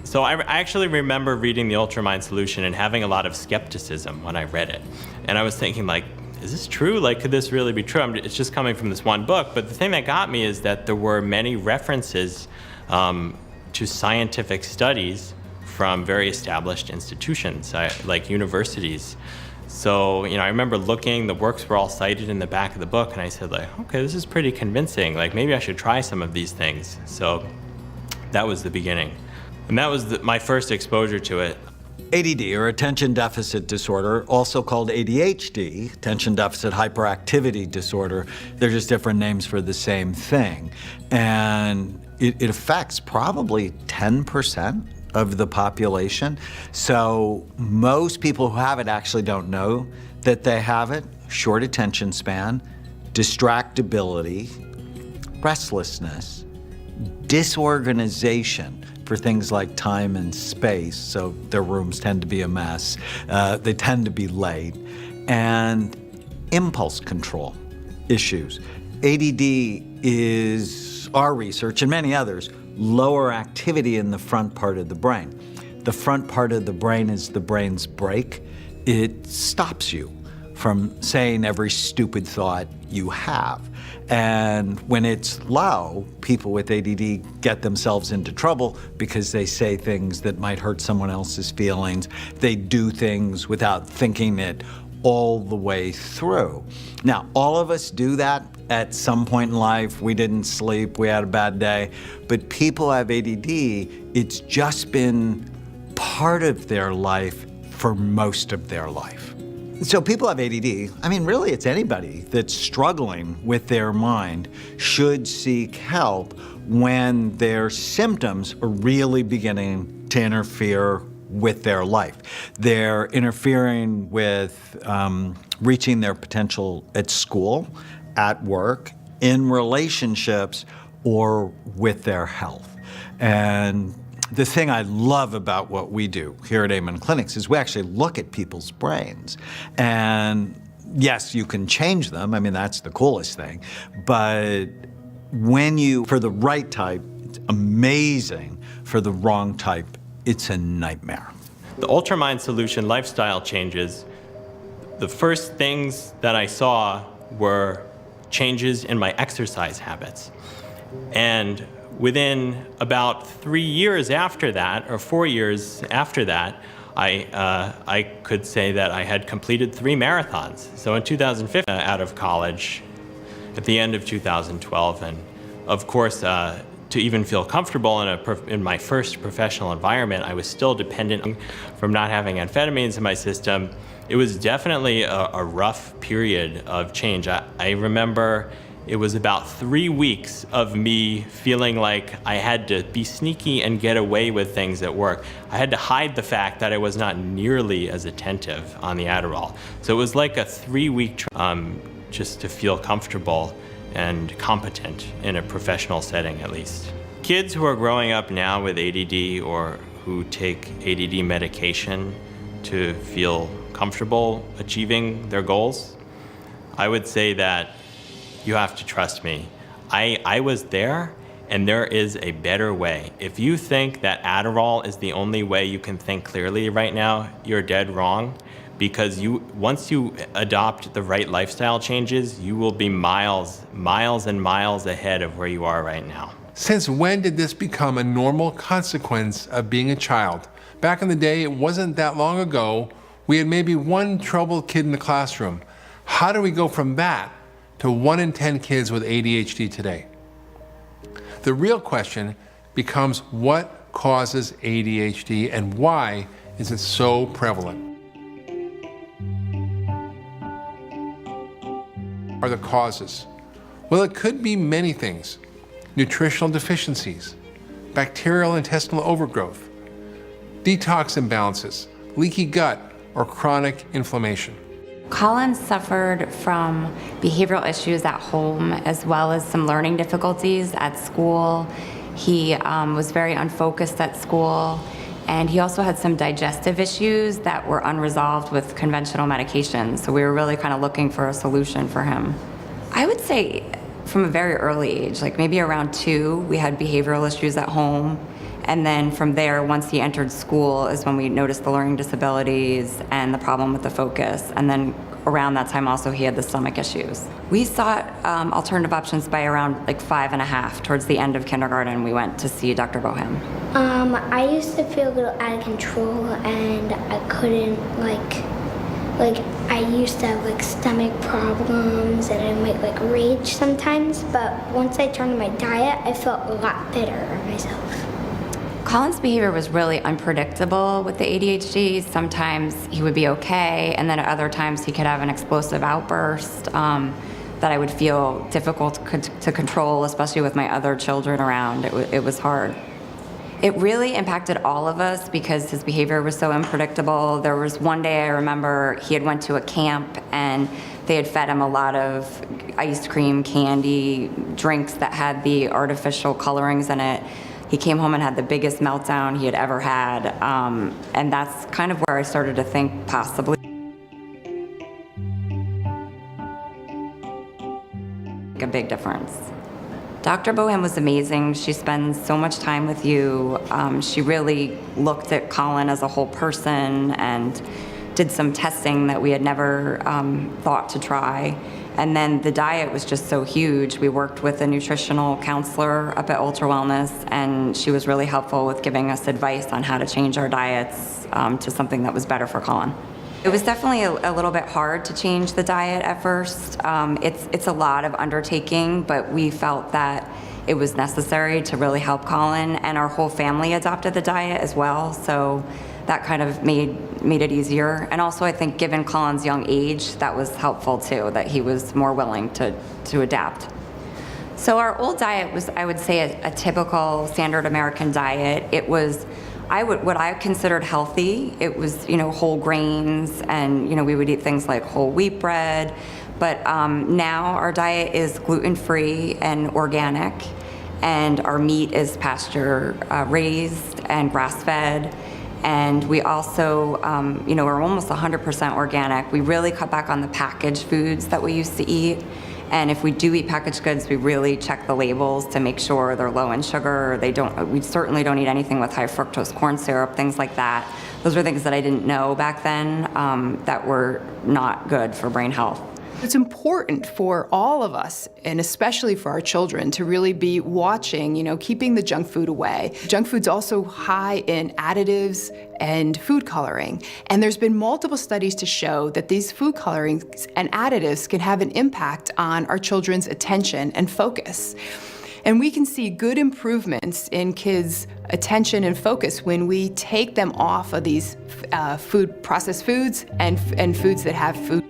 So I actually remember reading the Ultramind solution and having a lot of skepticism when I read it. And I was thinking, like, is this true? Like, could this really be true? It's just coming from this one book. But the thing that got me is that there were many references to scientific studies from very established institutions, like universities. So, I remember looking, the works were all cited in the back of the book, and I said, like, okay, this is pretty convincing. Like, maybe I should try some of these things. So that was the beginning. And that was my first exposure to it. ADD, or attention deficit disorder, also called ADHD, attention deficit hyperactivity disorder, they're just different names for the same thing. And it affects probably 10% of the population. So most people who have it actually don't know that they have it. Short attention span, distractibility, restlessness, disorganization for things like time and space, so their rooms tend to be a mess, they tend to be late, and impulse control issues. ADD is, our research and many others, lower activity in the front part of the brain. The front part of the brain is the brain's brake. It stops you from saying every stupid thought you have. And when it's low, people with ADD get themselves into trouble because they say things that might hurt someone else's feelings. They do things without thinking it all the way through. Now, all of us do that at some point in life. We didn't sleep, we had a bad day. But people who have ADD, it's just been part of their life for most of their life. So people have ADD, I mean, really it's anybody that's struggling with their mind should seek help when their symptoms are really beginning to interfere with their life. They're interfering with reaching their potential at school, at work, in relationships, or with their health. And the thing I love about what we do here at Amen Clinics is we actually look at people's brains. And yes, you can change them. I mean, that's the coolest thing. But when you, for the right type, it's amazing. For the wrong type, it's a nightmare. The Ultramind solution lifestyle changes, the first things that I saw were changes in my exercise habits. And within about 3 years after that, or 4 years after that, I could say that I had completed 3 marathons. So in 2015, out of college, at the end of 2012, and of course, to even feel comfortable in my first professional environment, I was still dependent from not having amphetamines in my system. It was definitely a rough period of change. I remember it was about 3 weeks of me feeling like I had to be sneaky and get away with things at work. I had to hide the fact that I was not nearly as attentive on the Adderall. So it was like a 3-week just to feel comfortable and competent in a professional setting, at least. Kids who are growing up now with ADD or who take ADD medication to feel comfortable achieving their goals, I would say that you have to trust me. I was there, and there is a better way. If you think that Adderall is the only way you can think clearly right now, you're dead wrong, because once you adopt the right lifestyle changes, you will be miles and miles ahead of where you are right now. Since when did this become a normal consequence of being a child? Back in the day, it wasn't that long ago, we had maybe one troubled kid in the classroom. How do we go from that to 1 in 10 kids with ADHD today? The real question becomes what causes ADHD and why is it so prevalent? Are the causes? Well, it could be many things. Nutritional deficiencies, bacterial intestinal overgrowth, detox imbalances, leaky gut, or chronic inflammation. Colin suffered from behavioral issues at home as well as some learning difficulties at school. He was very unfocused at school, and he also had some digestive issues that were unresolved with conventional medications. So we were really kind of looking for a solution for him. I would say from a very early age, like maybe around 2, we had behavioral issues at home. And then from there, once he entered school, is when we noticed the learning disabilities and the problem with the focus. And then around that time also, he had the stomach issues. We sought alternative options by around like 5.5. Towards the end of kindergarten, we went to see Dr. Bohem. I used to feel a little out of control, and I couldn't like I used to have like stomach problems, and I might like rage sometimes. But once I turned to my diet, I felt a lot better of myself. Colin's behavior was really unpredictable with the ADHD. Sometimes he would be okay, and then at other times he could have an explosive outburst that I would feel difficult to control, especially with my other children around. It was hard. It really impacted all of us because his behavior was so unpredictable. There was one day I remember he had went to a camp and they had fed him a lot of ice cream, candy, drinks that had the artificial colorings in it. He came home and had the biggest meltdown he had ever had. And that's kind of where I started to think possibly a big difference. Dr. Bohem was amazing. She spends so much time with you. She really looked at Colin as a whole person and did some testing that we had never thought to try. And then the diet was just so huge. We worked with a nutritional counselor up at Ultra Wellness, and she was really helpful with giving us advice on how to change our diets to something that was better for Colin. It was definitely a little bit hard to change the diet at first. It's a lot of undertaking, but we felt that it was necessary to really help Colin, and our whole family adopted the diet as well, so that kind of made it easier. And also I think given Colin's young age, that was helpful too, that he was more willing to adapt. So our old diet was, I would say, a typical standard American diet. It was what I considered healthy. It was, whole grains, and, we would eat things like whole wheat bread. But now our diet is gluten-free and organic, and our meat is pasture raised and grass-fed. And we also, we're almost 100% organic. We really cut back on the packaged foods that we used to eat. And if we do eat packaged goods, we really check the labels to make sure they're low in sugar. We certainly don't eat anything with high fructose corn syrup, things like that. Those were things that I didn't know back then that were not good for brain health. It's important for all of us, and especially for our children, to really be watching, keeping the junk food away. Junk food's also high in additives and food coloring. And there's been multiple studies to show that these food colorings and additives can have an impact on our children's attention and focus. And we can see good improvements in kids' attention and focus when we take them off of these processed foods and foods that have food